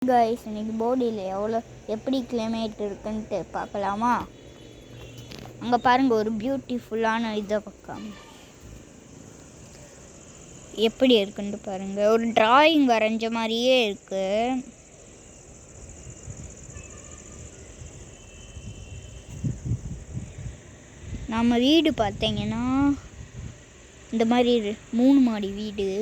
Guys இன்னைக்கு போடியில் எப்படி climate இருக்குன்ட்டு பார்க்கலாமா? அங்கே பாருங்க, ஒரு பியூட்டிஃபுல்லான இதை பக்கம் எப்படி இருக்குன்ட்டு பாருங்க. ஒரு டிராயிங் வரைஞ்ச மாதிரியே இருக்கு. நம்ம வீடு பார்த்தீங்கன்னா இந்த மாதிரி 3 மாடி வீடு.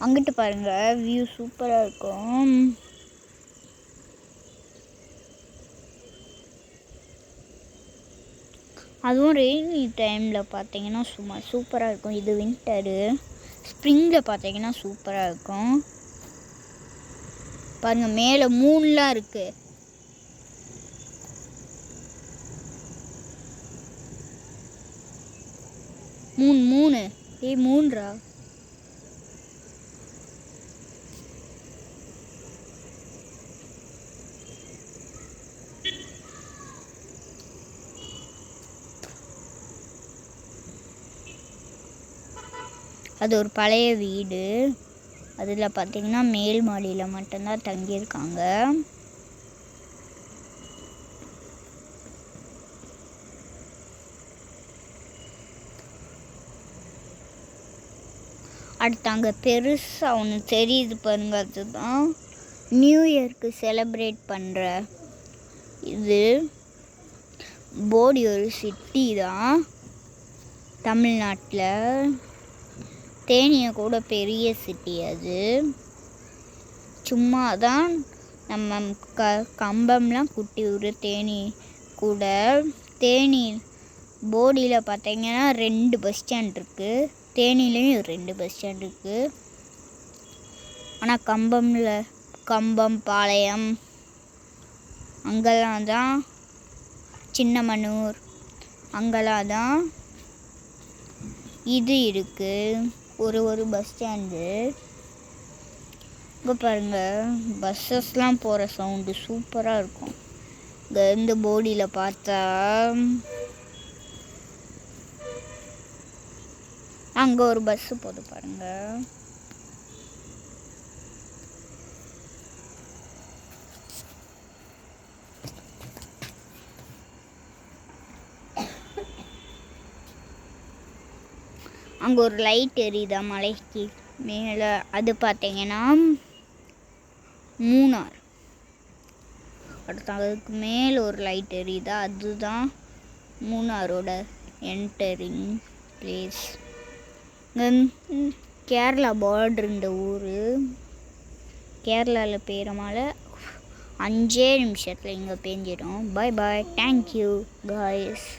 அங்கிட்டு பாருங்க, வியூ சூப்பராக இருக்கும். அதுவும் ரெய்னி டைமில் பார்த்தீங்கன்னா சும்மா சூப்பராக இருக்கும். இது வின்டரு. ஸ்ப்ரிங்கில் பார்த்தீங்கன்னா சூப்பராக இருக்கும். பாருங்கள், மேலே மூணுலாம் இருக்குது. மூணு மூன்றா? அது ஒரு பழைய வீடு. அதில் பார்த்தீங்கன்னா மேல் மாடியில் மட்டும்தான் தங்கியிருக்காங்க. அடுத்து அங்கே பெருசாக ஒன்று தெரியுது பாருங்க, அதுதான் நியூ இயர்க்கு செலிப்ரேட் பண்ணுற இது. போடி ஒரு சிட்டி தான் தமிழ்நாட்டில். தேனியை கூட பெரிய சிட்டி அது. சும்மா தான் நம்ம கம்பம்லாம் குட்டி ஊர். தேனி கூட தேனி போடியில் பார்த்தீங்கன்னா 2 பஸ் ஸ்டாண்ட் இருக்குது. தேனிலையும் 2 பஸ் ஸ்டாண்ட் இருக்குது. ஆனால் கம்பம் பாளையம் அங்கெல்லாம் தான், சின்னமனூர் அங்கெல்லாம் தான் இது இருக்குது. ஒரு பஸ் ஸ்டாண்டு. இங்கே பாருங்கள், பஸ்ஸஸ்லாம் போகிற சவுண்டு சூப்பராக இருக்கும். இந்த போடியில் பார்த்தா அங்கே ஒரு பஸ்ஸு போகுது பாருங்க. அங்கே ஒரு லைட் எரியுதா மலைக்கு மேலே. அது பார்த்தீங்கன்னா மூணார். அடுத்து அதுக்கு மேலே ஒரு லைட் எரியுதா, அதுதான் மூணாரோட என்டரிங் பிளேஸ். கேரளா பார்டர் இந்த ஊர். கேரளாவில் பெய்கிற மழை 5 நிமிஷத்தில் இங்கே பெஞ்சிடும். பாய் பாய், தேங்க்யூ காய்ஸ்.